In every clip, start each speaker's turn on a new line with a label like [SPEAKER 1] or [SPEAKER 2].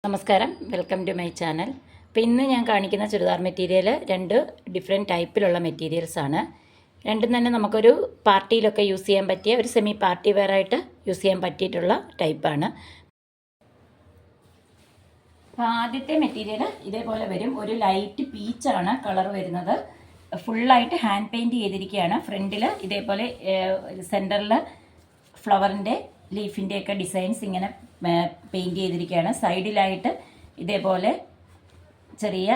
[SPEAKER 1] നമസ്കാരം, welcome to my channel. അപ്പോൾ ഇന്ന് ഞാൻ കാണിക്കുന്ന ചുരിദാർ മെറ്റീരിയൽ രണ്ട് ഡിഫറെൻറ്റ് ടൈപ്പിലുള്ള മെറ്റീരിയൽസാണ്. രണ്ടും തന്നെ നമുക്കൊരു പാർട്ടിയിലൊക്കെ യൂസ് ചെയ്യാൻ പറ്റിയ ഒരു സെമി പാർട്ടി വെയറായിട്ട് യൂസ് ചെയ്യാൻ പറ്റിയിട്ടുള്ള ടൈപ്പാണ്. അപ്പോൾ ആദ്യത്തെ മെറ്റീരിയൽ ഇതേപോലെ വരും. ഒരു ലൈറ്റ് പീച്ചാണ് കളർ വരുന്നത്. ഫുള്ളായിട്ട് ഹാൻഡ് പെയിൻറ്റ് ചെയ്തിരിക്കുകയാണ്. ഫ്രണ്ടിൽ ഇതേപോലെ സെൻറ്ററിൽ ഫ്ലവറിൻ്റെ ലീഫിൻ്റെയൊക്കെ ഡിസൈൻസ് ഇങ്ങനെ പെയിൻറ്റ് ചെയ്തിരിക്കുകയാണ്. സൈഡിലായിട്ട് ഇതേപോലെ ചെറിയ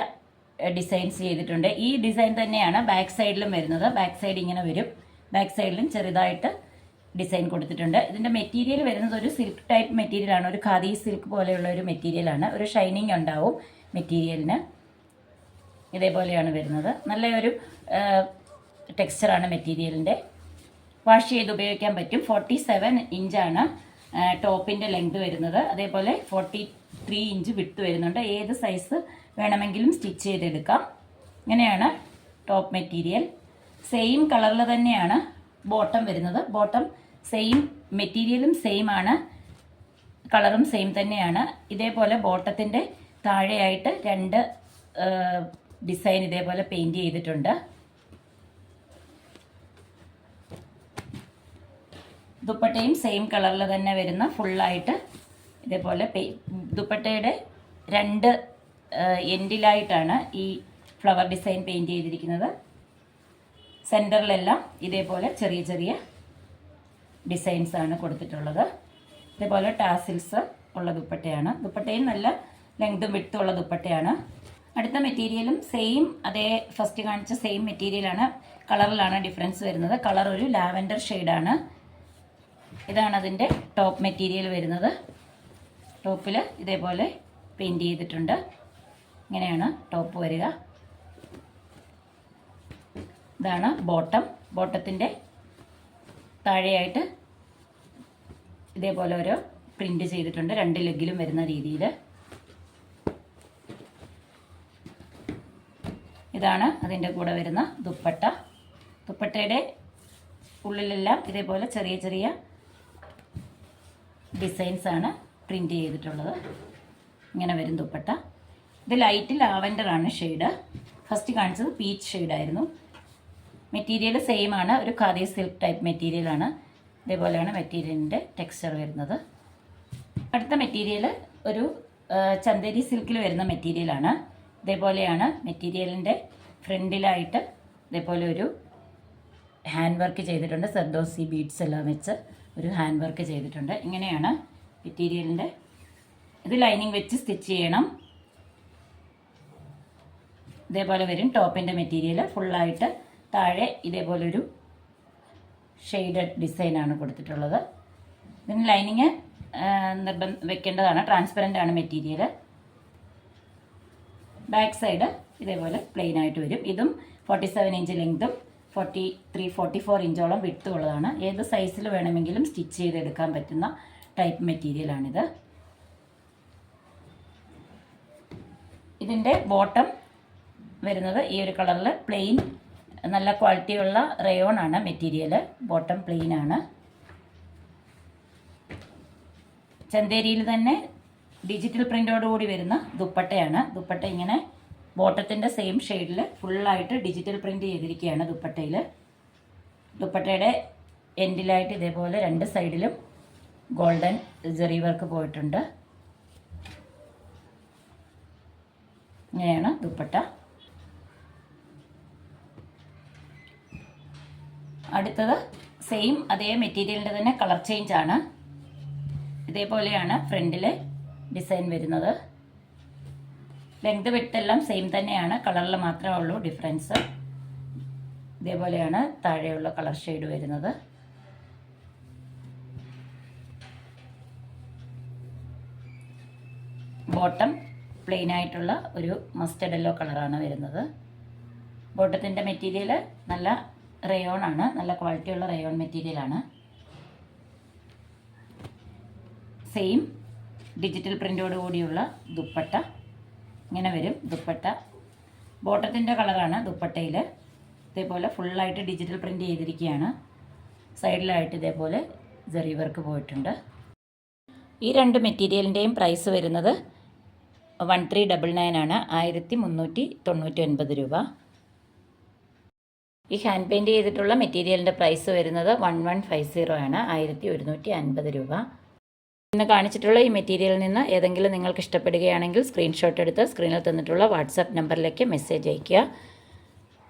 [SPEAKER 1] ഡിസൈൻസ് ചെയ്തിട്ടുണ്ട്. ഈ ഡിസൈൻ തന്നെയാണ് ബാക്ക് സൈഡിലും വരുന്നത്. ബാക്ക് സൈഡ് ഇങ്ങനെ വരും. ബാക്ക് സൈഡിലും ചെറുതായിട്ട് ഡിസൈൻ കൊടുത്തിട്ടുണ്ട്. ഇതിൻ്റെ മെറ്റീരിയൽ വരുന്നത് ഒരു സിൽക്ക് ടൈപ്പ് മെറ്റീരിയലാണ്. ഒരു ഖാദി സിൽക്ക് പോലെയുള്ള ഒരു മെറ്റീരിയലാണ്. ഒരു ഷൈനിങ് ഉണ്ടാവും മെറ്റീരിയലിന്. ഇതേപോലെയാണ് വരുന്നത്. നല്ലൊരു ടെക്സ്ചറാണ് മെറ്റീരിയലിൻ്റെ. വാഷ് ചെയ്ത് ഉപയോഗിക്കാൻ പറ്റും. 47 ഇഞ്ചാണ് ടോപ്പിൻ്റെ ലെങ്ത് വരുന്നത്. അതേപോലെ 43 ഇഞ്ച് വിഡ്ത്ത് വരുന്നുണ്ട്. ഏത് സൈസ് വേണമെങ്കിലും സ്റ്റിച്ച് ചെയ്തെടുക്കാം. ഇങ്ങനെയാണ് ടോപ്പ് മെറ്റീരിയൽ. സെയിം കളറിൽ തന്നെയാണ് ബോട്ടം വരുന്നത്. ബോട്ടം സെയിം, മെറ്റീരിയലും സെയിം ആണ്, കളറും സെയിം തന്നെയാണ്. ഇതേപോലെ ബോട്ടത്തിൻ്റെ താഴെയായിട്ട് രണ്ട് ഡിസൈൻ ഇതേപോലെ പെയിൻറ്റ് ചെയ്തിട്ടുണ്ട്. ദുപ്പട്ടയും സെയിം കളറിൽ തന്നെ വരുന്ന ഫുള്ളായിട്ട് ഇതേപോലെ ദുപ്പട്ടയുടെ രണ്ട് എൻഡിലായിട്ടാണ് ഈ ഫ്ലവർ ഡിസൈൻ പെയിൻറ്റ് ചെയ്തിരിക്കുന്നത്. സെൻറ്ററിലെല്ലാം ഇതേപോലെ ചെറിയ ചെറിയ ഡിസൈൻസാണ് കൊടുത്തിട്ടുള്ളത്. ഇതേപോലെ ടാസിൽസ് ഉള്ള ദുപ്പട്ടയാണ്. ദുപ്പട്ടയും നല്ല ലെങ്തും വിഡ്ത്തും ഉള്ള ദുപ്പട്ടയാണ്. അടുത്ത മെറ്റീരിയലും സെയിം, അതേ ഫസ്റ്റ് കാണിച്ച സെയിം മെറ്റീരിയലാണ്. കളറിലാണ് ഡിഫറൻസ് വരുന്നത്. കളർ ഒരു ലാവൻഡർ ഷെയ്ഡാണ്. ഇതാണ് അതിൻ്റെ ടോപ്പ് മെറ്റീരിയൽ വരുന്നത്. ടോപ്പിൽ ഇതേപോലെ പെയിൻറ്റ് ചെയ്തിട്ടുണ്ട്. ഇങ്ങനെയാണ് ടോപ്പ് വരിക. ഇതാണ് ബോട്ടം. ബോട്ടത്തിൻ്റെ താഴെയായിട്ട് ഇതേപോലെ ഓരോ പ്രിൻ്റ് ചെയ്തിട്ടുണ്ട്, രണ്ട് ലെഗിലും വരുന്ന രീതിയിൽ. ഇതാണ് അതിൻ്റെ കൂടെ വരുന്ന ദുപ്പട്ട. ദുപ്പട്ടയുടെ ഉള്ളിലെല്ലാം ഇതേപോലെ ചെറിയ ചെറിയ ഡിസൈൻസാണ് പ്രിൻ്റ് ചെയ്തിട്ടുള്ളത്. ഇങ്ങനെ വരും ദുപ്പട്ട. ഇത് ലൈറ്റ് ലാവൻഡർ ആണ് ഷെയ്ഡ്. ഫസ്റ്റ് കാണിച്ചത് പീച്ച് ഷെയ്ഡായിരുന്നു. മെറ്റീരിയൽ സെയിം ആണ്. ഒരു ഖാദി സിൽക്ക് ടൈപ്പ് മെറ്റീരിയലാണ്. ഇതേപോലെയാണ് മെറ്റീരിയലിൻ്റെ ടെക്സ്ചർ വരുന്നത്. അടുത്ത മെറ്റീരിയൽ ഒരു ചന്ദേരി സിൽക്കിൽ വരുന്ന മെറ്റീരിയലാണ്. ഇതേപോലെയാണ് മെറ്റീരിയലിൻ്റെ ഫ്രണ്ടിലായിട്ട് ഇതേപോലെ ഒരു ഹാൻഡ് വർക്ക് ചെയ്തിട്ടുണ്ട്. സർദോസി ബീഡ്സ് എല്ലാം വെച്ച് ഒരു ഹാൻഡ് വർക്ക് ചെയ്തിട്ടുണ്ട്. ഇങ്ങനെയാണ് മെറ്റീരിയലിൻ്റെ. ഇത് ലൈനിങ് വെച്ച് സ്റ്റിച്ച് ചെയ്യണം. ഇതേപോലെ വരും ടോപ്പിൻ്റെ മെറ്റീരിയൽ. ഫുള്ളായിട്ട് താഴെ ഇതേപോലൊരു ഷെയ്ഡഡ് ഡിസൈനാണ് കൊടുത്തിട്ടുള്ളത്. ഇതിന് ലൈനിങ് വെക്കേണ്ടതാണ്. ട്രാൻസ്പെറൻ്റ് ആണ് മെറ്റീരിയൽ. ബാക്ക് സൈഡ് ഇതേപോലെ പ്ലെയിൻ ആയിട്ട് വരും. ഇതും 47 ഇഞ്ച് ലെങ്തും 44 ഇഞ്ചോളം വിഡ്ത്തും ഉള്ളതാണ്. ഏത് സൈസിൽ വേണമെങ്കിലും സ്റ്റിച്ച് ചെയ്തെടുക്കാൻ പറ്റുന്ന ടൈപ്പ് മെറ്റീരിയലാണിത്. ഇതിൻ്റെ ബോട്ടം വരുന്നത് ഈ ഒരു കളറിൽ പ്ലെയിൻ, നല്ല ക്വാളിറ്റിയുള്ള റയോൺ ആണ് മെറ്റീരിയൽ. ബോട്ടം പ്ലെയിൻ ആണ്. ചന്തേരിയിൽ തന്നെ ഡിജിറ്റൽ പ്രിൻ്റോടുകൂടി വരുന്ന ദുപ്പട്ടയാണ്. ദുപ്പട്ട ഇങ്ങനെ ബോട്ടത്തിൻ്റെ സെയിം ഷെയ്ഡിൽ ഫുള്ളായിട്ട് ഡിജിറ്റൽ പ്രിൻ്റ് ചെയ്തിരിക്കുകയാണ് ദുപ്പട്ടയിൽ. ദുപ്പട്ടയുടെ എൻഡിലായിട്ട് ഇതേപോലെ രണ്ട് സൈഡിലും ഗോൾഡൻ ജെറി വർക്ക് പോയിട്ടുണ്ട്. ഇങ്ങനെയാണ് ദുപ്പട്ട. അടുത്തത് സെയിം അതേ മെറ്റീരിയലിൻ്റെ തന്നെ കളർ ചേഞ്ച് ആണ്. ഇതേപോലെയാണ് ഫ്രണ്ടിലെ ഡിസൈൻ വരുന്നത്. ലെങ്ത് വിഡ്ത്തെല്ലാം സെയിം തന്നെയാണ്. കളറിൽ മാത്രമേ ഉള്ളൂ ഡിഫറൻസ്. ഇതേപോലെയാണ് താഴെയുള്ള കളർ ഷെയ്ഡ് വരുന്നത്. ബോട്ടം പ്ലെയിൻ ആയിട്ടുള്ള ഒരു മസ്റ്റർഡ് യെല്ലോ കളറാണ് വരുന്നത്. ബോട്ടത്തിൻ്റെ മെറ്റീരിയൽ നല്ല റയോൺ ആണ്. നല്ല ക്വാളിറ്റിയുള്ള റയോൺ മെറ്റീരിയലാണ്. സെയിം ഡിജിറ്റൽ പ്രിൻ്റോട് കൂടിയുള്ള ദുപ്പട്ട. ഇങ്ങനെ വരും ദുപ്പട്ട. ബോട്ടത്തിൻ്റെ കളറാണ് ദുപ്പട്ടയിൽ. ഇതേപോലെ ഫുള്ളായിട്ട് ഡിജിറ്റൽ പ്രിൻ്റ് ചെയ്തിരിക്കുകയാണ്. സൈഡിലായിട്ട് ഇതേപോലെ ജെറി വർക്ക് പോയിട്ടുണ്ട്. ഈ രണ്ട് മെറ്റീരിയലിൻ്റെയും പ്രൈസ് വരുന്നത് 1399 ആണ്, 1399 രൂപ. ഈ ഹാൻഡ് പെയിൻറ്റ് ചെയ്തിട്ടുള്ള മെറ്റീരിയലിൻ്റെ പ്രൈസ് വരുന്നത് 1150 ആണ്, 1150 രൂപ. ഇന്ന് കാണിച്ചിട്ടുള്ള ഈ മെറ്റീരിയലിൽ നിന്ന് ഏതെങ്കിലും നിങ്ങൾക്ക് ഇഷ്ടപ്പെടുകയാണെങ്കിൽ സ്ക്രീൻഷോട്ട് എടുത്ത് സ്ക്രീനിൽ തന്നിട്ടുള്ള വാട്സാപ്പ് നമ്പറിലേക്ക് മെസ്സേജ് അയയ്ക്കുക.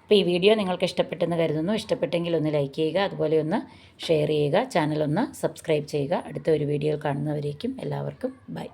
[SPEAKER 1] അപ്പോൾ ഈ വീഡിയോ നിങ്ങൾക്ക് ഇഷ്ടപ്പെട്ടെന്ന് കരുതുന്നു. ഇഷ്ടപ്പെട്ടെങ്കിൽ ഒന്ന് ലൈക്ക് ചെയ്യുക, അതുപോലെ ഒന്ന് ഷെയർ ചെയ്യുക, ചാനൽ ഒന്ന് സബ്സ്ക്രൈബ് ചെയ്യുക. അടുത്ത ഒരു വീഡിയോയിൽ കാണുന്നവരേക്കും എല്ലാവർക്കും ബൈ.